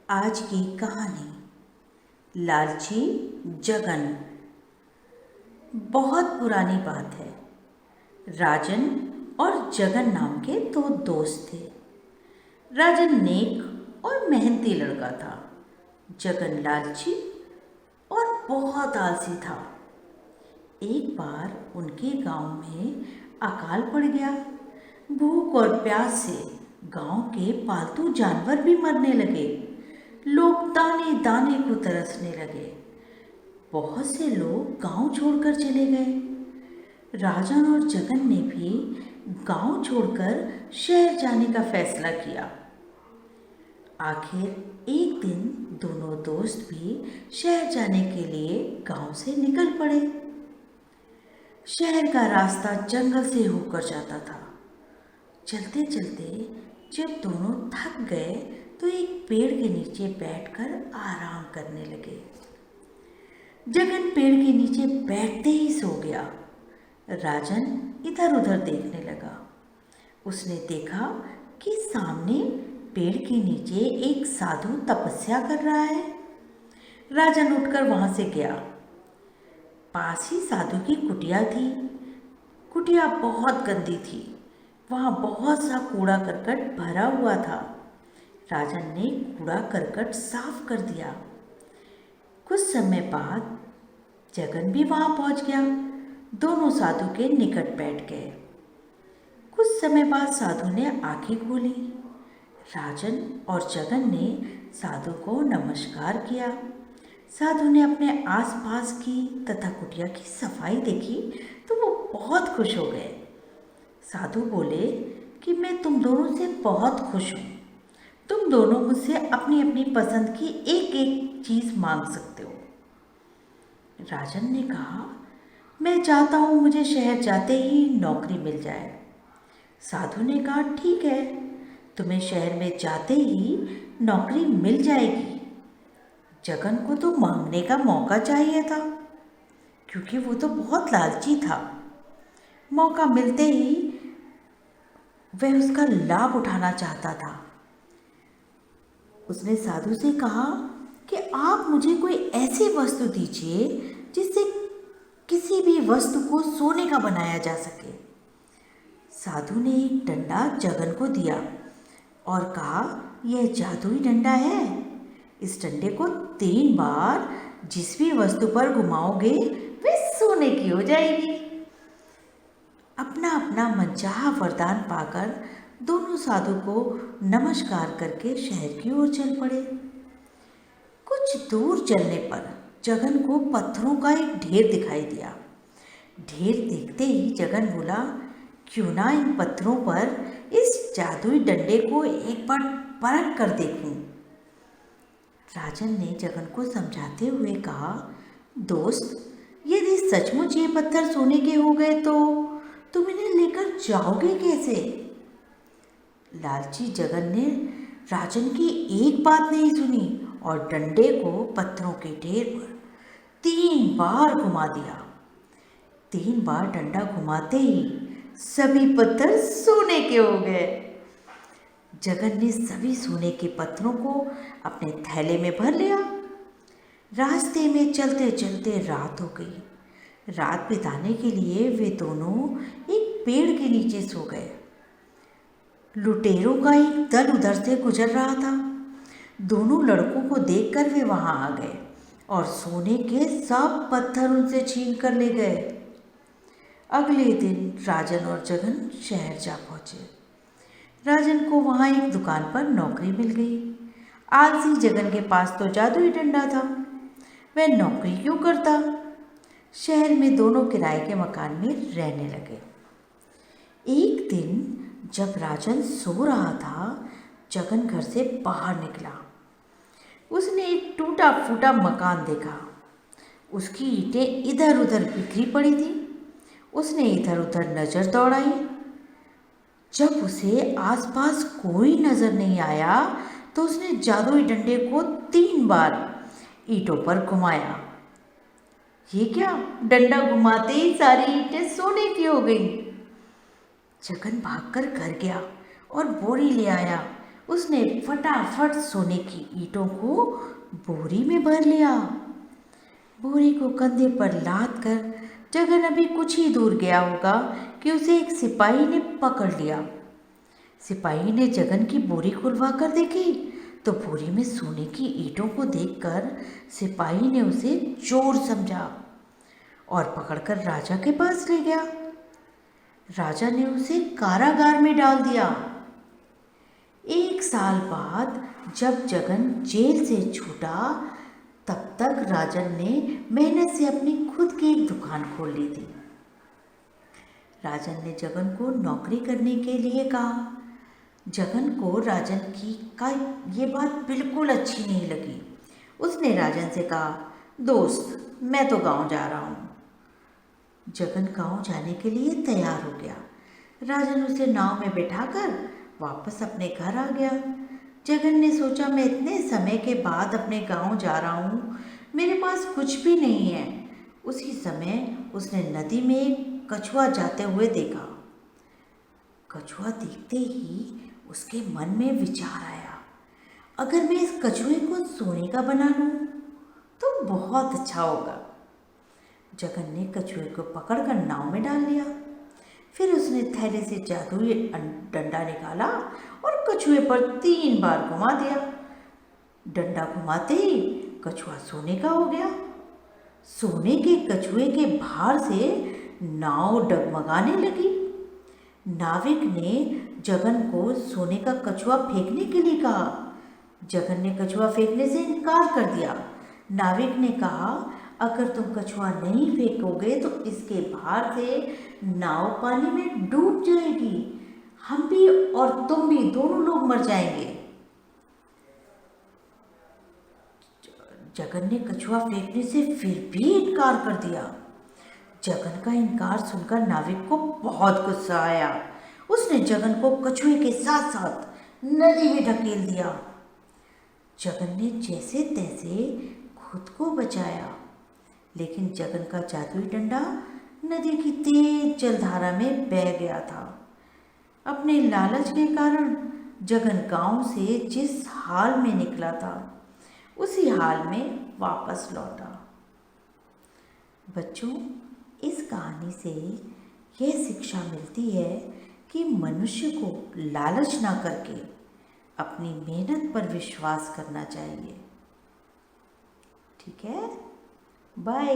आज की कहानी लालची जगन। बहुत पुरानी बात है। राजन और जगन नाम के दो दोस्त थे। राजन नेक और मेहनती लड़का था। जगन लालची और बहुत आलसी था। एक बार उनके गांव में अकाल पड़ गया। भूख और प्यास से गांव के पालतू जानवर भी मरने लगे। लोग दाने दाने को तरसने लगे। बहुत से लोग गांव छोड़कर चले गए। राजन और जगन ने भी गांव छोड़कर शहर जाने का फैसला किया। आखिर एक दिन दोनों दोस्त भी शहर जाने के लिए गांव से निकल पड़े। शहर का रास्ता जंगल से होकर जाता था। चलते चलते जब दोनों थक गए तो एक पेड़ के नीचे बैठकर आराम करने लगे। जगन पेड़ के नीचे बैठते ही सो गया। राजन इधर उधर देखने लगा। उसने देखा कि सामने पेड़ के नीचे एक साधु तपस्या कर रहा है। राजन उठकर वहां से गया। पास ही साधु की कुटिया थी। कुटिया बहुत गंदी थी। वहां बहुत सा कूड़ा करकट भरा हुआ था। राजन ने कूड़ा करकट साफ कर दिया। कुछ समय बाद जगन भी वहां पहुंच गया। दोनों साधु के निकट बैठ गए। कुछ समय बाद साधु ने आंखें खोली। राजन और जगन ने साधु को नमस्कार किया। साधु ने अपने आसपास की तथा कुटिया की सफाई देखी तो वो बहुत खुश हो गए। साधु बोले कि मैं तुम दोनों से बहुत खुश हूँ। तुम दोनों मुझसे अपनी अपनी पसंद की एक एक चीज मांग सकते हो। राजन ने कहा, मैं चाहता हूँ मुझे शहर जाते ही नौकरी मिल जाए। साधु ने कहा, ठीक है, तुम्हें शहर में जाते ही नौकरी मिल जाएगी। जगन को तो मांगने का मौका चाहिए था, क्योंकि वो तो बहुत लालची था। मौका मिलते ही वह उसका लाभ उठाना चाहता था। उसने साधु से कहा कि आप मुझे कोई ऐसी वस्तु दीजिए जिससे किसी भी वस्तु को सोने का बनाया जा सके। साधु ने एक डंडा जगन को दिया और कहा, यह जादुई डंडा है। इस डंडे को 3 बार जिस भी वस्तु पर घुमाओगे वह सोने की हो जाएगी। अपना अपना मनचाहा वरदान पाकर दोनों साधु को नमस्कार करके शहर की ओर चल पड़े। कुछ दूर चलने पर जगन को पत्थरों का एक ढेर दिखाई दिया। ढेर देखते ही जगन बोला, क्यों ना इन पत्थरों पर इस जादुई डंडे को एक बार परख कर देखूं। राजन ने जगन को समझाते हुए कहा, दोस्त, यदि सचमुच ये पत्थर सोने के हो गए तो तुम इन्हें लेकर जाओगे कैसे? लालची जगन ने राजन की एक बात नहीं सुनी और डंडे को पत्थरों के ढेर पर 3 बार घुमा दिया। 3 बार डंडा घुमाते ही सभी पत्थर सोने के हो गए। जगन ने सभी सोने के पत्थरों को अपने थैले में भर लिया। रास्ते में चलते चलते रात हो गई। रात बिताने के लिए वे दोनों एक पेड़ के नीचे सो गए। लुटेरों का एक दल उधर से गुजर रहा था। दोनों लड़कों को देखकर वे वहां आ गए और सोने के सब पत्थर उनसे छीन कर ले गए। अगले दिन राजन और जगन शहर जा पहुंचे। राजन को वहां एक दुकान पर नौकरी मिल गई। आलसी जगन के पास तो जादुई डंडा था, वह नौकरी क्यों करता। शहर में दोनों किराए के मकान में रहने लगे। एक दिन जब राजन सो रहा था, जगन घर से बाहर निकला। उसने एक टूटा फूटा मकान देखा। उसकी ईंटें इधर उधर बिखरी पड़ी थी। उसने इधर उधर नजर दौड़ाई। जब उसे आसपास कोई नजर नहीं आया तो उसने जादुई डंडे को 3 बार ईंटों पर घुमाया। ये क्या, डंडा घुमाते ही सारी ईंटें सोने की हो गई। जगन भागकर घर गया और बोरी ले आया उसने फटाफट सोने की ईंटों को बोरी में भर लिया। बोरी को कंधे पर लाद कर जगन अभी कुछ ही दूर गया होगा कि उसे एक सिपाही ने पकड़ लिया। सिपाही ने जगन की बोरी खुलवा कर देखी तो बोरी में सोने की ईंटों को देखकर सिपाही ने उसे चोर समझा और पकड़कर राजा के पास ले गया। राजा ने उसे कारागार में डाल दिया। 1 साल बाद जब जगन जेल से छूटा तब तक राजन ने मेहनत से अपनी खुद की एक दुकान खोल ली थी। राजन ने जगन को नौकरी करने के लिए कहा। जगन को राजन की का ये बात बिल्कुल अच्छी नहीं लगी। उसने राजन से कहा, दोस्त मैं तो गांव जा रहा हूँ। जगन गांव जाने के लिए तैयार हो गया। राजन उसे नाव में बिठाकर वापस अपने घर आ गया। जगन ने सोचा, मैं इतने समय के बाद अपने गांव जा रहा हूँ, मेरे पास कुछ भी नहीं है। उसी समय उसने नदी में एक कछुआ जाते हुए देखा। कछुआ देखते ही उसके मन में विचार आया, अगर मैं इस कछुए को सोने का बना लूँ तो बहुत अच्छा होगा। जगन ने कछुए को पकड़कर नाव में डाल लिया। फिर उसने थैले से जादुई डंडा निकाला और कछुए पर 3 बार घुमा दिया। डंडा घुमाते ही कछुआ सोने का हो गया। सोने के कछुए के भार से नाव डगमगाने लगी। नाविक ने जगन को सोने का कछुआ फेंकने के लिए कहा। जगन ने कछुआ फेंकने से इनकार कर दिया। नाविक ने कहा, अगर तुम कछुआ नहीं फेंकोगे तो इसके भार से नाव पानी में डूब जाएगी। हम भी और तुम भी दोनों लोग मर जाएंगे। जगन ने कछुआ फेंकने से फिर भी इनकार कर दिया। जगन का इनकार सुनकर नाविक को बहुत गुस्सा आया। उसने जगन को कछुए के साथ साथ नदी में ढकेल दिया। जगन ने जैसे तैसे खुद को बचाया, लेकिन जगन का जादुई डंडा नदी की तेज जलधारा में बह गया था। अपने लालच के कारण जगन गांव से जिस हाल में निकला था उसी हाल में वापस लौटा। बच्चों, इस कहानी से यह शिक्षा मिलती है कि मनुष्य को लालच ना करके अपनी मेहनत पर विश्वास करना चाहिए। ठीक है, बाय।